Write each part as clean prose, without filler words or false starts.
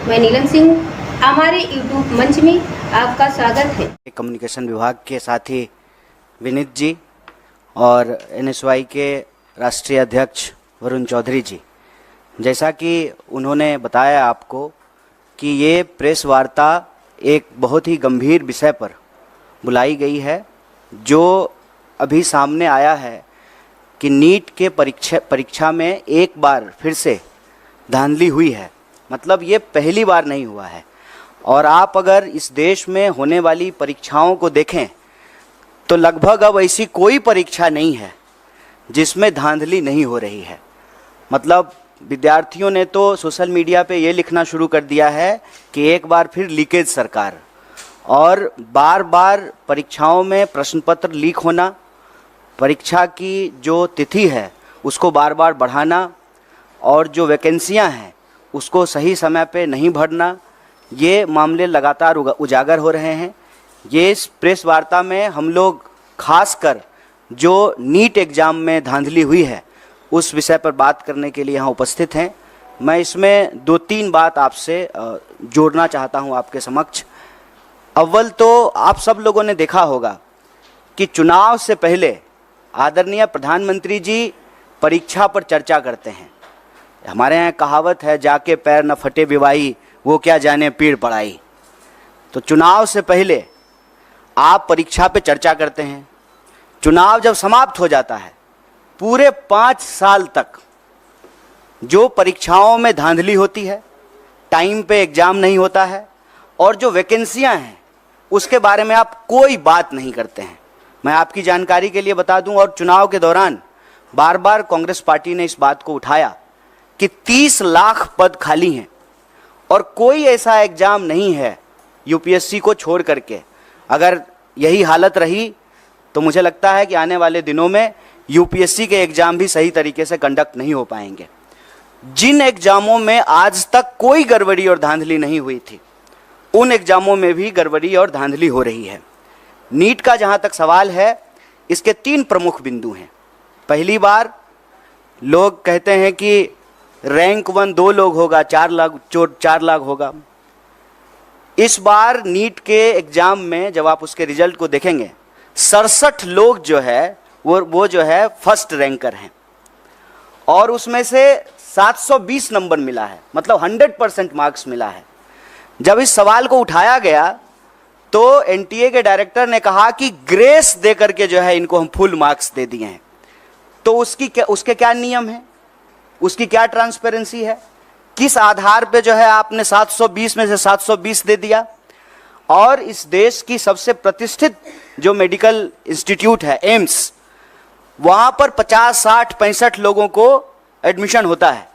मैं नीलम सिंह, हमारे यूट्यूब मंच में आपका स्वागत है। कम्युनिकेशन विभाग के साथी विनीत जी और एनएसवाई के राष्ट्रीय अध्यक्ष वरुण चौधरी जी, जैसा कि उन्होंने बताया आपको कि ये प्रेस वार्ता एक बहुत ही गंभीर विषय पर बुलाई गई है, जो अभी सामने आया है कि नीट के परीक्षा में एक बार फिर से धांधली हुई है। मतलब ये पहली बार नहीं हुआ है। और आप अगर इस देश में होने वाली परीक्षाओं को देखें तो लगभग अब ऐसी कोई परीक्षा नहीं है जिसमें धांधली नहीं हो रही है। मतलब विद्यार्थियों ने तो सोशल मीडिया पे ये लिखना शुरू कर दिया है कि एक बार फिर लीकेज सरकार, और बार बार परीक्षाओं में प्रश्न पत्र लीक होना, परीक्षा की जो तिथि है उसको बार बार बढ़ाना, और जो वैकेंसियां हैं उसको सही समय पे नहीं भरना, ये मामले लगातार उजागर हो रहे हैं। ये इस प्रेस वार्ता में हम लोग खासकर जो नीट एग्ज़ाम में धांधली हुई है उस विषय पर बात करने के लिए यहाँ उपस्थित हैं। मैं इसमें 2-3 बात आपसे जोड़ना चाहता हूँ आपके समक्ष। अव्वल तो आप सब लोगों ने देखा होगा कि चुनाव से पहले आदरणीय प्रधानमंत्री जी परीक्षा पर चर्चा करते हैं। हमारे यहाँ कहावत है, जाके पैर न फटे विवाही, वो क्या जाने पीड़ पड़ाई। तो चुनाव से पहले आप परीक्षा पे चर्चा करते हैं। चुनाव जब समाप्त हो जाता है, पूरे 5 साल तक जो परीक्षाओं में धांधली होती है, टाइम पे एग्जाम नहीं होता है, और जो वैकेंसियां हैं उसके बारे में आप कोई बात नहीं करते हैं। मैं आपकी जानकारी के लिए बता दूं, और चुनाव के दौरान बार बार कांग्रेस पार्टी ने इस बात को उठाया कि 30 लाख पद खाली हैं और कोई ऐसा एग्जाम नहीं है यूपीएससी को छोड़ करके। अगर यही हालत रही तो मुझे लगता है कि आने वाले दिनों में यूपीएससी के एग्जाम भी सही तरीके से कंडक्ट नहीं हो पाएंगे। जिन एग्जामों में आज तक कोई गड़बड़ी और धांधली नहीं हुई थी, उन एग्जामों में भी गड़बड़ी और धांधली हो रही है। नीट का जहां तक सवाल है, इसके 3 प्रमुख बिंदु हैं। पहली बार लोग कहते हैं कि रैंक 1 2 लोग होगा, 4 लाख होगा। इस बार नीट के एग्जाम में जब आप उसके रिजल्ट को देखेंगे, 67 लोग जो है वो जो है फर्स्ट रैंकर हैं, और उसमें से 720 नंबर मिला है, मतलब 100% मार्क्स मिला है। जब इस सवाल को उठाया गया तो एनटीए के डायरेक्टर ने कहा कि ग्रेस दे करके जो है इनको हम फुल मार्क्स दे दिए हैं। तो उसके क्या नियम है, उसकी क्या ट्रांसपेरेंसी है, किस आधार पे जो है आपने 720 में से 720 दे दिया। और इस देश की सबसे प्रतिष्ठित जो मेडिकल इंस्टीट्यूट है एम्स, वहां पर 50, 60, 65 लोगों को एडमिशन होता है।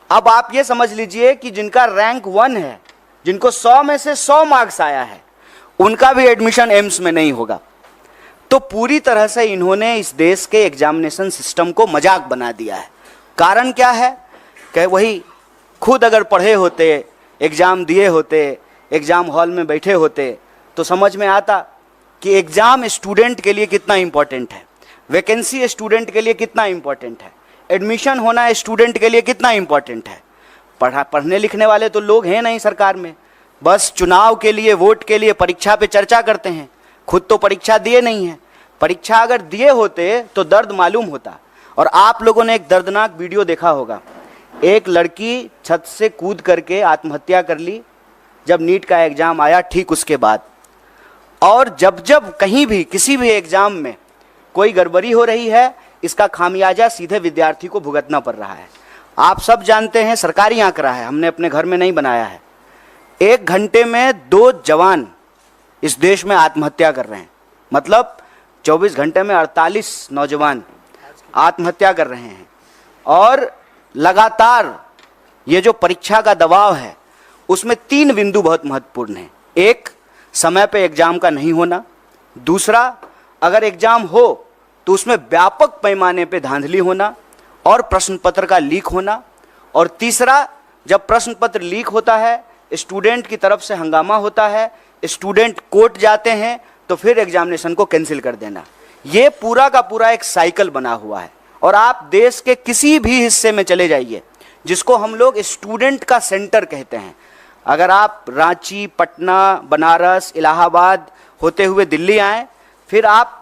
अब आप ये समझ लीजिए कि जिनका रैंक 1 है, जिनको 100 में से 100 मार्क्स आया है, उनका भी एडमिशन एम्स में नहीं होगा। तो पूरी तरह से इन्होंने इस देश के एग्जामिनेशन सिस्टम को मजाक बना दिया है। कारण क्या है कि वही खुद अगर पढ़े होते, एग्ज़ाम दिए होते, एग्ज़ाम हॉल में बैठे होते, तो समझ में आता कि एग्ज़ाम स्टूडेंट के लिए कितना इम्पोर्टेंट है, वैकेंसी स्टूडेंट के लिए कितना इम्पोर्टेंट है, एडमिशन होना स्टूडेंट के लिए कितना इम्पोर्टेंट है। पढ़ने लिखने वाले तो लोग हैं नहीं सरकार में, बस चुनाव के लिए, वोट के लिए परीक्षा पे चर्चा करते हैं। खुद तो परीक्षा दिए नहीं है। परीक्षा अगर दिए होते तो दर्द मालूम होता। और आप लोगों ने एक दर्दनाक वीडियो देखा होगा, एक लड़की छत से कूद करके आत्महत्या कर ली जब नीट का एग्ज़ाम आया ठीक उसके बाद। और जब जब कहीं भी किसी भी एग्ज़ाम में कोई गड़बड़ी हो रही है, इसका खामियाजा सीधे विद्यार्थी को भुगतना पड़ रहा है। आप सब जानते हैं, सरकारी आंकड़ा है, हमने अपने घर में नहीं बनाया है, 1 घंटे में 2 जवान इस देश में आत्महत्या कर रहे हैं। मतलब 24 घंटे में 48 नौजवान आत्महत्या कर रहे हैं। और लगातार ये जो परीक्षा का दबाव है उसमें 3 बिंदु बहुत महत्वपूर्ण हैं। एक, समय पे एग्जाम का नहीं होना। दूसरा, अगर एग्जाम हो तो उसमें व्यापक पैमाने पे धांधली होना और प्रश्न पत्र का लीक होना। और तीसरा, जब प्रश्न पत्र लीक होता है, स्टूडेंट की तरफ से हंगामा होता है, स्टूडेंट कोर्ट जाते हैं, तो फिर एग्जामिनेशन को कैंसिल कर देना। ये पूरा का पूरा एक साइकिल बना हुआ है। और आप देश के किसी भी हिस्से में चले जाइए जिसको हम लोग स्टूडेंट का सेंटर कहते हैं, अगर आप रांची, पटना, बनारस, इलाहाबाद होते हुए दिल्ली आएँ, फिर आप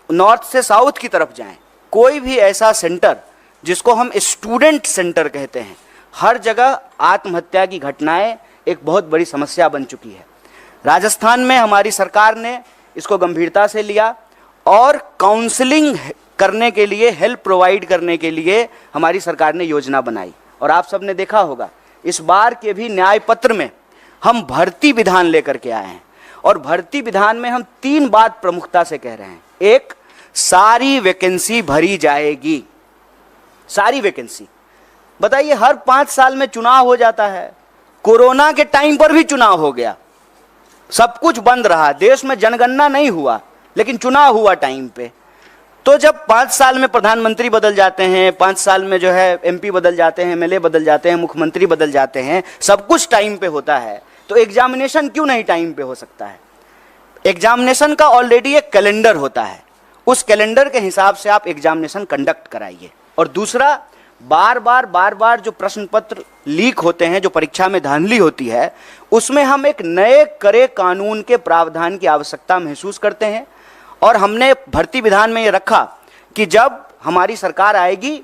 नॉर्थ से साउथ की तरफ जाएं, कोई भी ऐसा सेंटर जिसको हम स्टूडेंट सेंटर कहते हैं, हर जगह आत्महत्या की घटनाएं एक बहुत बड़ी समस्या बन चुकी है। राजस्थान में हमारी सरकार ने इसको गंभीरता से लिया और काउंसलिंग करने के लिए, हेल्प प्रोवाइड करने के लिए हमारी सरकार ने योजना बनाई। और आप सबने देखा होगा, इस बार के भी न्याय पत्र में हम भर्ती विधान लेकर के आए हैं, और भर्ती विधान में हम 3 बात प्रमुखता से कह रहे हैं। एक, सारी वैकेंसी भरी जाएगी, सारी वैकेंसी। बताइए, हर 5 साल में चुनाव हो जाता है, कोरोना के टाइम पर भी चुनाव हो गया, सब कुछ बंद रहा, देश में जनगणना नहीं हुआ, लेकिन चुनाव हुआ टाइम पे। तो जब 5 साल में प्रधानमंत्री बदल जाते हैं, 5 साल में जो है एमपी बदल जाते हैं, एमएलए बदल जाते हैं, मुख्यमंत्री बदल जाते हैं, सब कुछ टाइम पे होता है, तो एग्जामिनेशन क्यों नहीं टाइम पे हो सकता है? एग्जामिनेशन का ऑलरेडी एक कैलेंडर होता है, उस कैलेंडर के हिसाब से आप एग्जामिनेशन कंडक्ट कराइए। और दूसरा, बार बार जो प्रश्न पत्र लीक होते हैं, जो परीक्षा में धांधली होती है, उसमें हम एक नए कड़े कानून के प्रावधान की आवश्यकता महसूस करते हैं। और हमने भर्ती विधान में ये रखा कि जब हमारी सरकार आएगी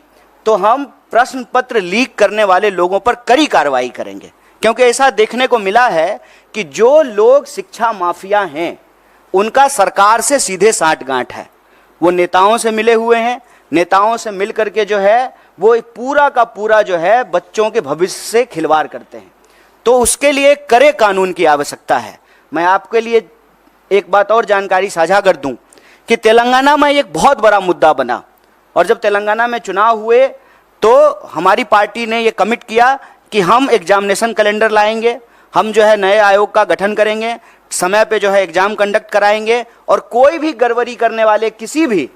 तो हम प्रश्न पत्र लीक करने वाले लोगों पर कड़ी कार्रवाई करेंगे, क्योंकि ऐसा देखने को मिला है कि जो लोग शिक्षा माफिया हैं उनका सरकार से सीधे साठगांठ है। वो नेताओं से मिले हुए हैं, नेताओं से मिल करके जो है वो पूरा का पूरा जो है बच्चों के भविष्य से खिलवाड़ करते हैं। तो उसके लिए कड़े कानून की आवश्यकता है। मैं आपके लिए एक बात और जानकारी साझा कर दूं कि तेलंगाना में एक बहुत बड़ा मुद्दा बना, और जब तेलंगाना में चुनाव हुए तो हमारी पार्टी ने ये कमिट किया कि हम एग्जामिनेशन कैलेंडर लाएंगे, हम जो है नए आयोग का गठन करेंगे, समय पे जो है एग्जाम कंडक्ट कराएंगे, और कोई भी गड़बड़ी करने वाले किसी भी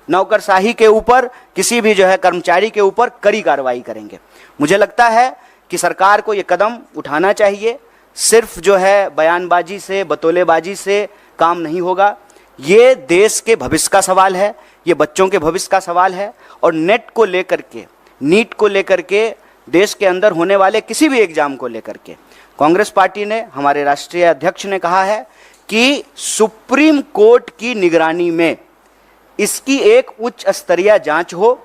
नौकरशाही के ऊपर, किसी भी जो है कर्मचारी के ऊपर कड़ी कार्रवाई करेंगे। मुझे लगता है कि सरकार को ये कदम उठाना चाहिए। सिर्फ जो है बयानबाजी से, बतौलेबाजी से काम नहीं होगा। ये देश के भविष्य का सवाल है, ये बच्चों के भविष्य का सवाल है। और नेट को लेकर के, नीट को लेकर के, देश के अंदर होने वाले किसी भी एग्जाम को लेकर के कांग्रेस पार्टी ने, हमारे राष्ट्रीय अध्यक्ष ने कहा है कि सुप्रीम कोर्ट की निगरानी में इसकी एक उच्च स्तरीय जांच हो,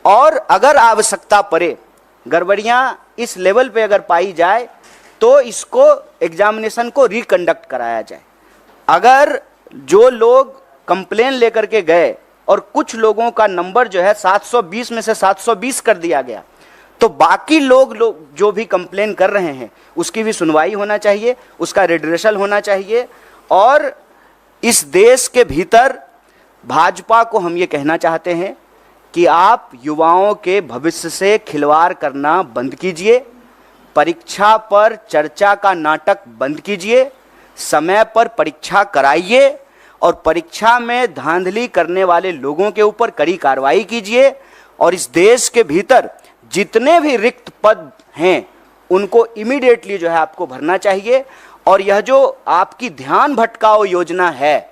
और अगर आवश्यकता पड़े, गड़बड़ियां इस लेवल पे अगर पाई जाए तो इसको एग्जामिनेशन को रिकंडक्ट कराया जाए। अगर जो लोग कंप्लेन लेकर के गए और कुछ लोगों का नंबर जो है 720 में से 720 कर दिया गया, तो बाकी लोग जो भी कंप्लेन कर रहे हैं उसकी भी सुनवाई होना चाहिए, उसका रिड्रेसल होना चाहिए। और इस देश के भीतर भाजपा को हम ये कहना चाहते हैं कि आप युवाओं के भविष्य से खिलवाड़ करना बंद कीजिए, परीक्षा पर चर्चा का नाटक बंद कीजिए, समय पर परीक्षा कराइए, और परीक्षा में धांधली करने वाले लोगों के ऊपर कड़ी कार्रवाई कीजिए। और इस देश के भीतर जितने भी रिक्त पद हैं उनको इमीडिएटली जो है आपको भरना चाहिए। और यह जो आपकी ध्यान भटकाओ योजना है,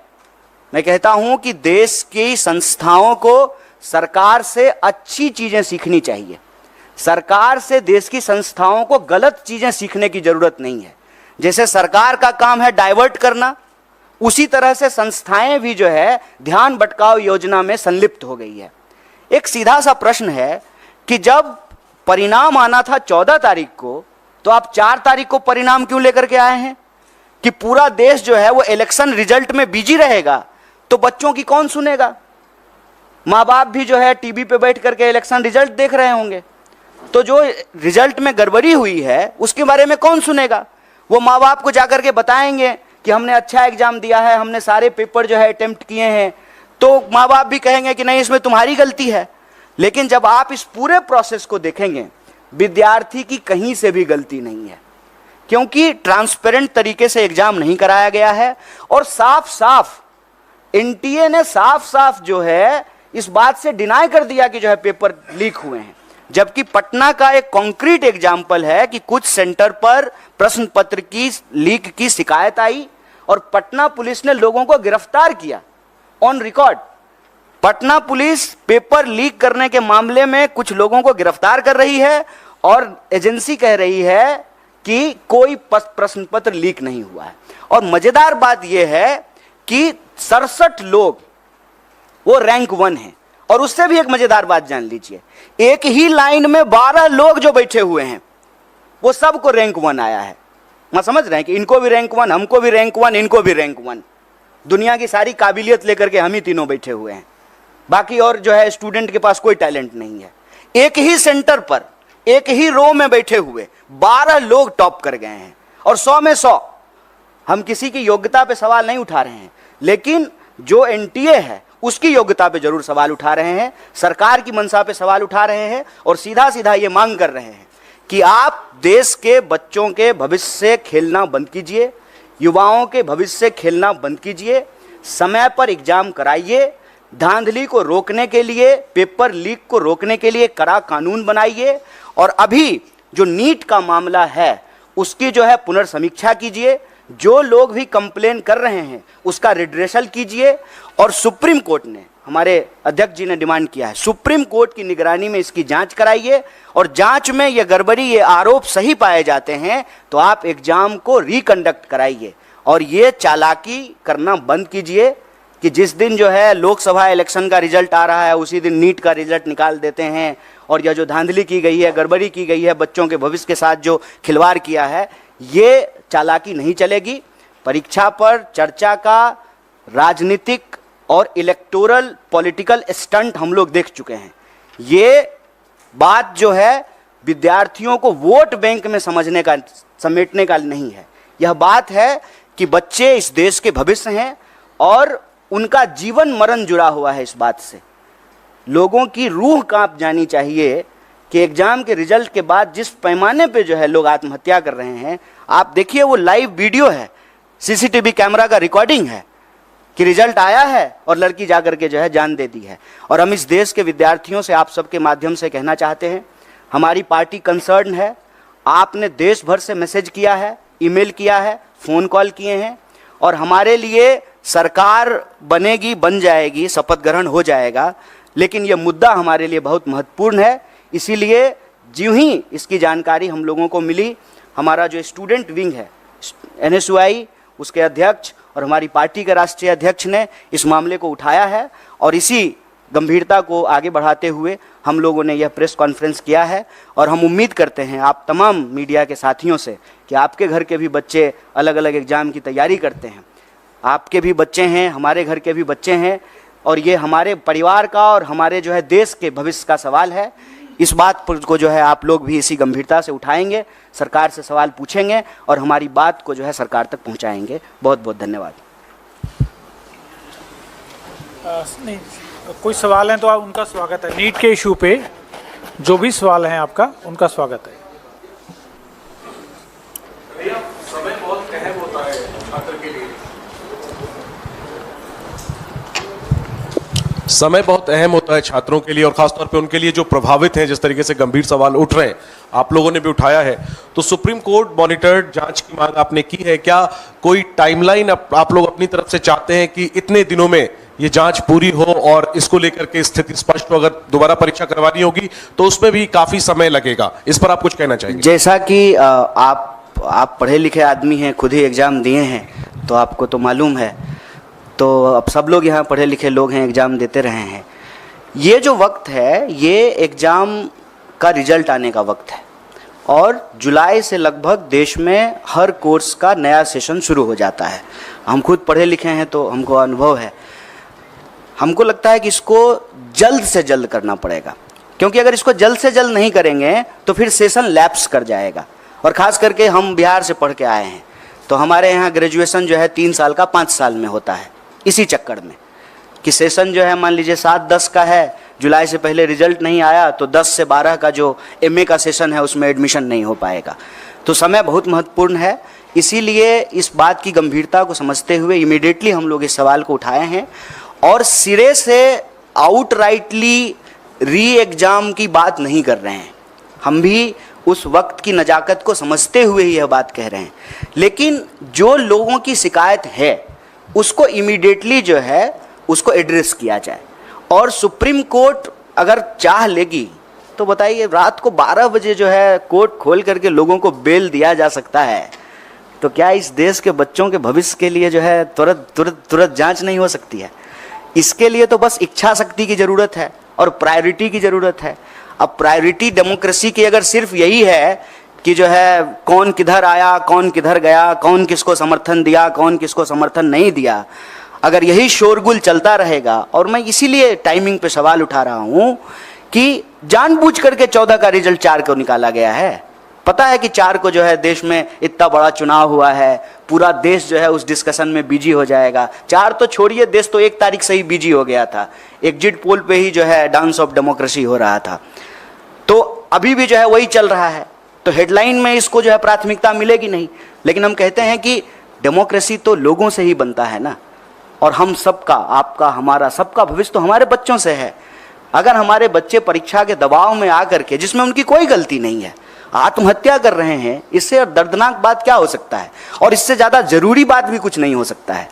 मैं कहता हूं कि देश की संस्थाओं को सरकार से अच्छी चीजें सीखनी चाहिए। सरकार से देश की संस्थाओं को गलत चीजें सीखने की जरूरत नहीं है। जैसे सरकार का काम है डाइवर्ट करना, उसी तरह से संस्थाएं भी जो है ध्यान भटकाओ योजना में संलिप्त हो गई है। एक सीधा सा प्रश्न है कि जब परिणाम आना था 14 तारीख को, तो आप 4 तारीख को परिणाम क्यों लेकर के आए हैं? कि पूरा देश जो है वो इलेक्शन रिजल्ट में बिजी रहेगा, तो बच्चों की कौन सुनेगा? माँ बाप भी जो है टीवी पे बैठ करके इलेक्शन रिजल्ट देख रहे होंगे, तो जो रिजल्ट में गड़बड़ी हुई है उसके बारे में कौन सुनेगा? वो माँ बाप को जाकर के बताएंगे कि हमने अच्छा एग्जाम दिया है, हमने सारे पेपर जो है अटेम्प्ट किए हैं, तो माँ बाप भी कहेंगे कि नहीं, इसमें तुम्हारी गलती है। लेकिन जब आप इस पूरे प्रोसेस को देखेंगे, विद्यार्थी की कहीं से भी गलती नहीं है, क्योंकि ट्रांसपेरेंट तरीके से एग्जाम नहीं कराया गया है। और साफ साफ एनटीए ने साफ साफ जो है इस बात से डिनाई कर दिया कि जो है पेपर लीक हुए हैं। जबकि पटना का एक कॉन्क्रीट एग्जाम्पल है कि कुछ सेंटर पर प्रश्न पत्र की लीक की शिकायत आई और पटना पुलिस ने लोगों को गिरफ्तार किया on record. Patna police paper leak करने के मामले में कुछ लोगों को गिरफ्तार कर रही है और एजेंसी कह रही है कि कोई प्रश्न पत्र लीक नहीं हुआ है। और मजेदार बात यह है कि 67 लोग वो रैंक 1 है। और उससे भी एक मजेदार बात जान लीजिए, एक ही लाइन में 12 लोग जो बैठे हुए हैं वो सबको रैंक 1 आया है। मैं समझ रहे हैं कि इनको भी रैंक 1, हमको भी रैंक 1, इनको भी रैंक 1। दुनिया की सारी काबिलियत लेकर के हम ही तीनों बैठे हुए हैं, बाकी और जो है स्टूडेंट के पास कोई टैलेंट नहीं है। एक ही सेंटर पर एक ही रो में बैठे हुए 12 लोग टॉप कर गए हैं और 100 में 100। हम किसी की योग्यता पे सवाल नहीं उठा रहे हैं, लेकिन जो एनटीए है उसकी योग्यता पे जरूर सवाल उठा रहे हैं, सरकार की मंशा पे सवाल उठा रहे हैं और सीधा सीधा ये मांग कर रहे हैं कि आप देश के बच्चों के भविष्य से खेलना बंद कीजिए, युवाओं के भविष्य से खेलना बंद कीजिए, समय पर एग्जाम कराइए, धांधली को रोकने के लिए, पेपर लीक को रोकने के लिए कड़ा कानून बनाइए और अभी जो नीट का मामला है उसकी जो है पुनर्समीक्षा कीजिए। जो लोग भी कंप्लेन कर रहे हैं उसका रिड्रेसल कीजिए। और सुप्रीम कोर्ट ने, हमारे अध्यक्ष जी ने डिमांड किया है, सुप्रीम कोर्ट की निगरानी में इसकी जांच कराइए और जांच में ये गड़बड़ी, ये आरोप सही पाए जाते हैं तो आप एग्जाम को रिकंडक्ट कराइए और ये चालाकी करना बंद कीजिए कि जिस दिन जो है लोकसभा इलेक्शन का रिजल्ट आ रहा है उसी दिन नीट का रिजल्ट निकाल देते हैं। और यह जो धांधली की गई है, गड़बड़ी की गई है, बच्चों के भविष्य के साथ जो खिलवाड़ किया है, ये चालाकी नहीं चलेगी। परीक्षा पर चर्चा का राजनीतिक और इलेक्टोरल पॉलिटिकल स्टंट हम लोग देख चुके हैं। ये बात जो है विद्यार्थियों को वोट बैंक में समझने का, समेटने का नहीं है। यह बात है कि बच्चे इस देश के भविष्य हैं और उनका जीवन मरण जुड़ा हुआ है इस बात से। लोगों की रूह कांप जानी चाहिए कि एग्जाम के रिजल्ट के बाद जिस पैमाने पे जो है लोग आत्महत्या कर रहे हैं। आप देखिए, वो लाइव वीडियो है, सीसीटीवी कैमरा का रिकॉर्डिंग है कि रिजल्ट आया है और लड़की जाकर के जो है जान दे दी है। और हम इस देश के विद्यार्थियों से आप सबके माध्यम से कहना चाहते हैं, हमारी पार्टी कंसर्न है। आपने देश भर से मैसेज किया है, ईमेल किया है, फ़ोन कॉल किए हैं और हमारे लिए सरकार बनेगी, बन जाएगी, शपथ ग्रहण हो जाएगा, लेकिन यह मुद्दा हमारे लिए बहुत महत्वपूर्ण है। इसीलिए ज्यों ही इसकी जानकारी हम लोगों को मिली, हमारा जो स्टूडेंट विंग है एनएसयूआई, उसके अध्यक्ष और हमारी पार्टी के राष्ट्रीय अध्यक्ष ने इस मामले को उठाया है और इसी गंभीरता को आगे बढ़ाते हुए हम लोगों ने यह प्रेस कॉन्फ्रेंस किया है। और हम उम्मीद करते हैं आप तमाम मीडिया के साथियों से कि आपके घर के भी बच्चे अलग अलग एग्ज़ाम की तैयारी करते हैं, आपके भी बच्चे हैं, हमारे घर के भी बच्चे हैं और ये हमारे परिवार का और हमारे जो है देश के भविष्य का सवाल है। इस बात को जो है आप लोग भी इसी गंभीरता से उठाएंगे, सरकार से सवाल पूछेंगे और हमारी बात को जो है सरकार तक पहुंचाएंगे। बहुत बहुत धन्यवाद। नहीं, कोई सवाल है तो आप उनका स्वागत है। नीट के इशू पे जो भी सवाल हैं आपका, उनका स्वागत है। समय बहुत अहम होता है छात्र के लिए। समय बहुत अहम होता है छात्रों के लिए और खासतौर पे उनके लिए जो प्रभावित हैं। जिस तरीके से गंभीर सवाल उठ रहे हैं, आप लोगों ने भी उठाया है, तो सुप्रीम कोर्ट मॉनिटर्ड जांच की मांग आपने की है। क्या कोई टाइमलाइन आप लोग अपनी तरफ से चाहते हैं कि इतने दिनों में ये जांच पूरी हो और इसको लेकर के स्थिति स्पष्ट हो? अगर दोबारा परीक्षा करवानी होगी तो उसमें भी काफी समय लगेगा, इस पर आप कुछ कहना चाहेंगे? जैसा कि आप पढ़े लिखे आदमी हैं, खुद ही एग्ज़ाम दिए हैं तो आपको तो मालूम है। तो अब सब लोग यहाँ पढ़े लिखे लोग हैं, एग्ज़ाम देते रहे हैं। ये जो वक्त है ये एग्ज़ाम का रिजल्ट आने का वक्त है और जुलाई से लगभग देश में हर कोर्स का नया सेशन शुरू हो जाता है। हम खुद पढ़े लिखे हैं तो हमको अनुभव है। हमको लगता है कि इसको जल्द से जल्द करना पड़ेगा, क्योंकि अगर इसको जल्द से जल्द नहीं करेंगे तो फिर सेशन लैप्स कर जाएगा। और ख़ास करके हम बिहार से पढ़ के आए हैं तो हमारे यहाँ ग्रेजुएशन जो है 3 साल का 5 साल में होता है। इसी चक्कर में कि सेशन जो है मान लीजिए 7-10 का है, जुलाई से पहले रिजल्ट नहीं आया तो 10 से 12 का जो एमए का सेशन है उसमें एडमिशन नहीं हो पाएगा। तो समय बहुत महत्वपूर्ण है। इसीलिए इस बात की गंभीरता को समझते हुए इमीडिएटली हम लोग इस सवाल को उठाए हैं और सिरे से आउटराइटली री एग्ज़ाम की बात नहीं कर रहे हैं। हम भी उस वक्त की नज़ाकत को समझते हुए ही यह बात कह रहे हैं, लेकिन जो लोगों की शिकायत है उसको इमीडिएटली जो है उसको एड्रेस किया जाए। और सुप्रीम कोर्ट अगर चाह लेगी तो बताइए रात को 12 बजे जो है कोर्ट खोल करके लोगों को बेल दिया जा सकता है, तो क्या इस देश के बच्चों के भविष्य के लिए जो है तुरंत जांच नहीं हो सकती है? इसके लिए तो बस इच्छा शक्ति की ज़रूरत है और प्रायोरिटी की ज़रूरत है। अब प्रायोरिटी डेमोक्रेसी की अगर सिर्फ यही है कि जो है कौन किधर आया, कौन किधर गया, कौन किसको समर्थन दिया, कौन किसको समर्थन नहीं दिया, अगर यही शोरगुल चलता रहेगा, और मैं इसीलिए टाइमिंग पे सवाल उठा रहा हूं कि जानबूझ करके 14 का रिजल्ट 4 को निकाला गया है। पता है कि 4 को जो है देश में इतना बड़ा चुनाव हुआ है, पूरा देश जो है उस डिस्कशन में बिजी हो जाएगा। 4 तो छोड़िए, देश तो 1 तारीख से ही बिजी हो गया था, एग्जिट पोल पे ही जो है डांस ऑफ डेमोक्रेसी हो रहा था। तो अभी भी जो है वही चल रहा है, तो हेडलाइन में इसको जो है प्राथमिकता मिलेगी नहीं। लेकिन हम कहते हैं कि डेमोक्रेसी तो लोगों से ही बनता है ना, और हम सबका, आपका, हमारा, सबका भविष्य तो हमारे बच्चों से है। अगर हमारे बच्चे परीक्षा के दबाव में आकर के, जिसमें उनकी कोई गलती नहीं है, आत्महत्या कर रहे हैं, इससे दर्दनाक बात क्या हो सकता है? और इससे ज़्यादा जरूरी बात भी कुछ नहीं हो सकता है।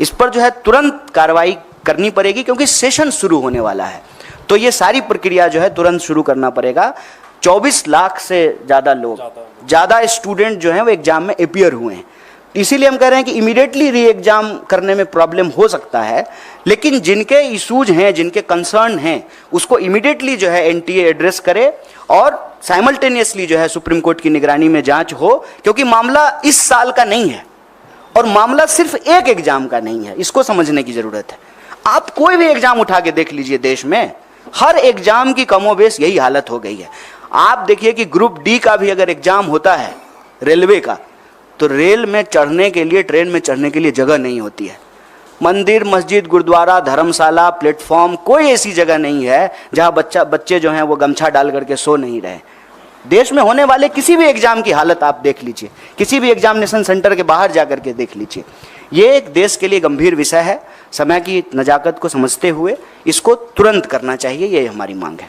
इस पर जो है तुरंत कार्रवाई करनी पड़ेगी, क्योंकि सेशन शुरू होने वाला है। तो ये सारी प्रक्रिया जो है तुरंत शुरू करना पड़ेगा। 24 लाख से ज़्यादा लोग, ज़्यादा स्टूडेंट जो हैं वो एग्जाम में अपीयर हुए हैं। इसीलिए हम कह रहे हैं कि इमीडिएटली री एग्जाम करने में प्रॉब्लम हो सकता है, लेकिन जिनके इशूज हैं, जिनके कंसर्न हैं, उसको इमीडिएटली जो है एनटीए एड्रेस करे और साइमल्टेनियसली जो है सुप्रीम कोर्ट की निगरानी में जांच हो, क्योंकि मामला इस साल का नहीं है और मामला सिर्फ एक एग्जाम का नहीं है। इसको समझने की जरूरत है। आप कोई भी एग्जाम उठा के देख लीजिए, देश में हर एग्जाम की कमोबेश यही हालत हो गई है। आप देखिए कि ग्रुप डी का भी अगर एग्जाम होता है रेलवे का, तो रेल में चढ़ने के लिए, ट्रेन में चढ़ने के लिए जगह नहीं होती है। मंदिर, मस्जिद, गुरुद्वारा, धर्मशाला, प्लेटफॉर्म, कोई ऐसी जगह नहीं है जहां बच्चे जो हैं वो गमछा डाल करके सो नहीं रहे। देश में होने वाले किसी भी एग्जाम की हालत आप देख लीजिए, किसी भी एग्जामिनेशन सेंटर के बाहर जा करके देख लीजिए। ये एक देश के लिए गंभीर विषय है। समय की नजाकत को समझते हुए इसको तुरंत करना चाहिए, ये हमारी मांग है।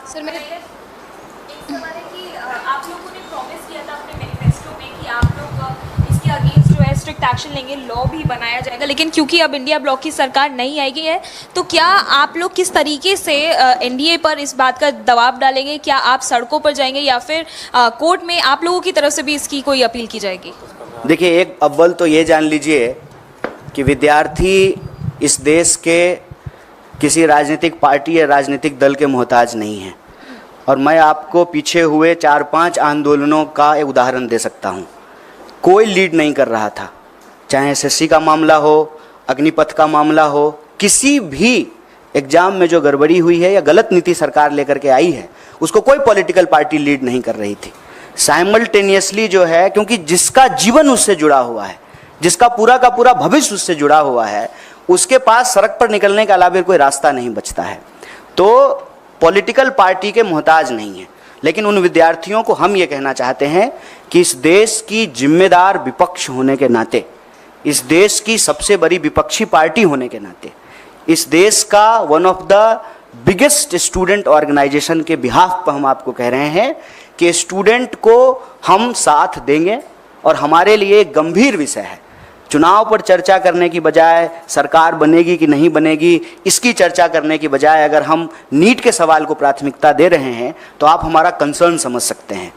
सर मेरे एक सवाल है कि आप लोगों ने प्रॉमिस किया था अपने मैनिफेस्टो में कि आप लोग इसके अगेंस्ट जो है स्ट्रिक्ट एक्शन लेंगे, लॉ भी बनाया जाएगा, लेकिन क्योंकि अब इंडिया ब्लॉक की सरकार नहीं आएगी है, तो क्या आप लोग किस तरीके से एनडीए पर इस बात का दबाव डालेंगे? क्या आप सड़कों पर जाएंगे या फिर कोर्ट में आप लोगों की तरफ से भी इसकी कोई अपील की जाएगी? देखिए, एक अव्वल तो ये जान लीजिए कि विद्यार्थी इस देश के किसी राजनीतिक पार्टी या राजनीतिक दल के मोहताज नहीं है। और मैं आपको पीछे हुए 4-5 आंदोलनों का एक उदाहरण दे सकता हूँ। कोई लीड नहीं कर रहा था, चाहे एसएससी का मामला हो, अग्निपथ का मामला हो, किसी भी एग्जाम में जो गड़बड़ी हुई है या गलत नीति सरकार लेकर के आई है, उसको कोई पॉलिटिकल पार्टी लीड नहीं कर रही थी। साइमल्टेनियसली जो है, क्योंकि जिसका जीवन उससे जुड़ा हुआ है, जिसका पूरा का पूरा भविष्य उससे जुड़ा हुआ है, उसके पास सड़क पर निकलने के अलावा कोई रास्ता नहीं बचता है। तो पॉलिटिकल पार्टी के मोहताज नहीं है। लेकिन उन विद्यार्थियों को हम ये कहना चाहते हैं कि इस देश की जिम्मेदार विपक्ष होने के नाते, इस देश की सबसे बड़ी विपक्षी पार्टी होने के नाते, इस देश का one of the biggest student organisation के बिहाफ पर हम आपको कह रहे हैं कि स्टूडेंट को हम साथ देंगे। और हमारे लिए एक गंभीर विषय है, चुनाव पर चर्चा करने की बजाय, सरकार बनेगी कि नहीं बनेगी इसकी चर्चा करने की बजाय, अगर हम नीट के सवाल को प्राथमिकता दे रहे हैं तो आप हमारा कंसर्न समझ सकते हैं।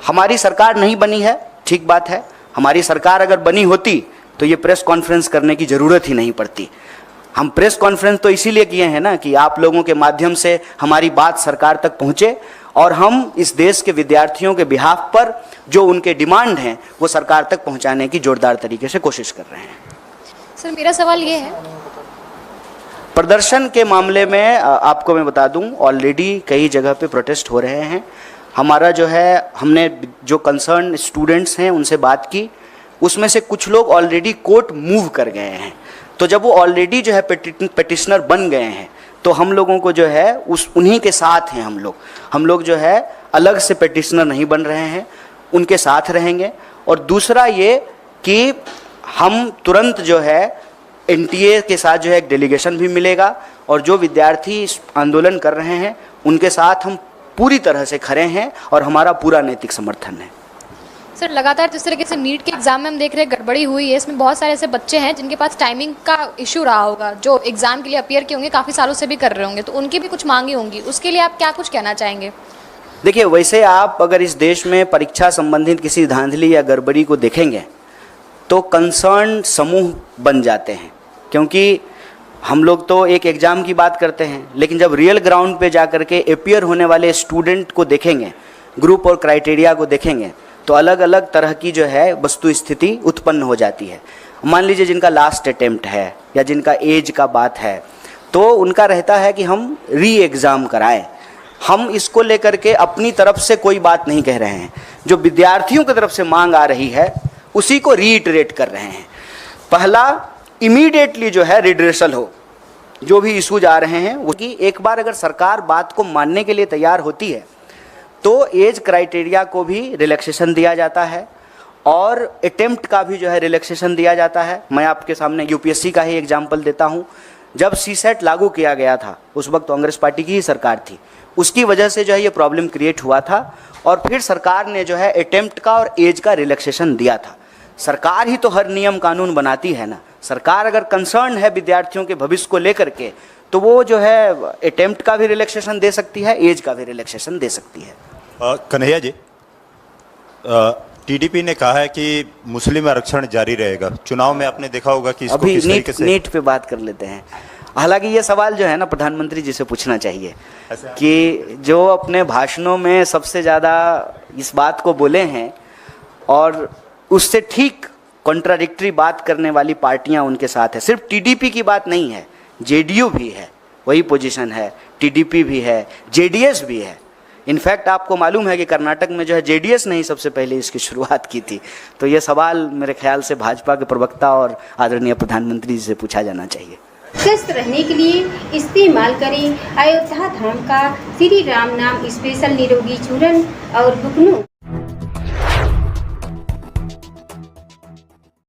हमारी सरकार नहीं बनी है, ठीक बात है। हमारी सरकार अगर बनी होती तो ये प्रेस कॉन्फ्रेंस करने की ज़रूरत ही नहीं पड़ती। हम प्रेस कॉन्फ्रेंस तो इसीलिए किए हैं ना कि आप लोगों के माध्यम से हमारी बात सरकार तक पहुँचे और हम इस देश के विद्यार्थियों के बिहाफ पर जो उनके डिमांड हैं वो सरकार तक पहुंचाने की जोरदार तरीके से कोशिश कर रहे हैं। सर मेरा सवाल ये है, प्रदर्शन के मामले में आपको मैं बता दूं, ऑलरेडी कई जगह पे प्रोटेस्ट हो रहे हैं। हमारा जो है, हमने जो कंसर्न स्टूडेंट्स हैं उनसे बात की, उसमें से कुछ लोग ऑलरेडी कोर्ट मूव कर गए हैं। तो जब वो ऑलरेडी जो है पिटिशनर बन गए हैं तो हम लोगों को जो है उन्हीं के साथ हैं। हम लोग जो है अलग से पिटिशनर नहीं बन रहे हैं, उनके साथ रहेंगे। और दूसरा ये कि हम तुरंत जो है एनटीए के साथ जो है एक डेलीगेशन भी मिलेगा और जो विद्यार्थी इस आंदोलन कर रहे हैं उनके साथ हम पूरी तरह से खड़े हैं और हमारा पूरा नैतिक समर्थन है। सर लगातार जिस तरीके से नीट के एग्जाम में हम देख रहे हैं गड़बड़ी हुई है, इसमें बहुत सारे ऐसे बच्चे हैं जिनके पास टाइमिंग का इशू रहा होगा, जो एग्जाम के लिए अपीयर किए होंगे, काफ़ी सालों से भी कर रहे होंगे, तो उनकी भी कुछ मांगी होंगी, उसके लिए आप क्या कुछ कहना चाहेंगे? देखिए, वैसे आप अगर इस देश में परीक्षा संबंधित किसी धांधली या गड़बड़ी को देखेंगे तो कंसर्न समूह बन जाते हैं, क्योंकि हम लोग तो एक एग्ज़ाम की बात करते हैं, लेकिन जब रियल ग्राउंड पे जा कर के अपियर होने वाले स्टूडेंट को देखेंगे, ग्रुप और क्राइटेरिया को देखेंगे, तो अलग अलग तरह की जो है वस्तु स्थिति उत्पन्न हो जाती है। मान लीजिए जिनका लास्ट अटेम्प्ट है या जिनका एज का बात है, तो उनका रहता है कि हम री एग्ज़ाम कराएं। हम इसको लेकर के अपनी तरफ से कोई बात नहीं कह रहे हैं, जो विद्यार्थियों की तरफ से मांग आ रही है उसी को रीइटरेट कर रहे हैं। पहला, इमीडिएटली जो है रिड्रेसल हो, जो भी इशूज आ रहे हैं वो, कि एक बार अगर सरकार बात को मानने के लिए तैयार होती है तो एज क्राइटेरिया को भी रिलैक्सेशन दिया जाता है और अटेम्प्ट का भी जो है रिलैक्सेशन दिया जाता है। मैं आपके सामने यूपीएससी का ही एग्जाम्पल देता हूँ। जब सीसेट लागू किया गया था उस वक्त कांग्रेस पार्टी की ही सरकार थी, उसकी वजह से जो है ये प्रॉब्लम क्रिएट हुआ था और फिर सरकार ने जो है अटेम्प्ट का और एज का रिलैक्सेशन दिया था। सरकार ही तो हर नियम कानून बनाती है ना। सरकार अगर कंसर्न है विद्यार्थियों के भविष्य को लेकर के, तो वो जो है अटेम्प्ट का भी रिलैक्सेशन दे सकती है, एज का भी रिलैक्सेशन दे सकती है। कन्हैया जी, टीडीपी ने कहा है कि मुस्लिम आरक्षण जारी रहेगा। चुनाव में आपने देखा होगा कि इसको अभी किस तरीके से नीट पे बात कर लेते हैं। हालांकि ये सवाल जो है ना प्रधानमंत्री जी से पूछना चाहिए कि जो अपने भाषणों में सबसे ज़्यादा इस बात को बोले हैं और उससे ठीक कॉन्ट्राडिक्टरी बात करने वाली पार्टियां उनके साथ है। सिर्फ टीडीपी की बात नहीं है, जेडीयू भी है, वही पोजीशन है, टीडीपी भी है, जेडीएस भी है। इनफैक्ट आपको मालूम है कि कर्नाटक में जो है जेडीएस ने ही सबसे पहले इसकी शुरुआत की थी। तो ये सवाल मेरे ख्याल से भाजपा के प्रवक्ता और आदरणीय प्रधानमंत्री जी से पूछा जाना चाहिए। स्वस्थ रहने के लिए इस्तेमाल करें अयोध्या धाम का श्री राम नाम स्पेशल निरोगी चूर्ण और बुकनू।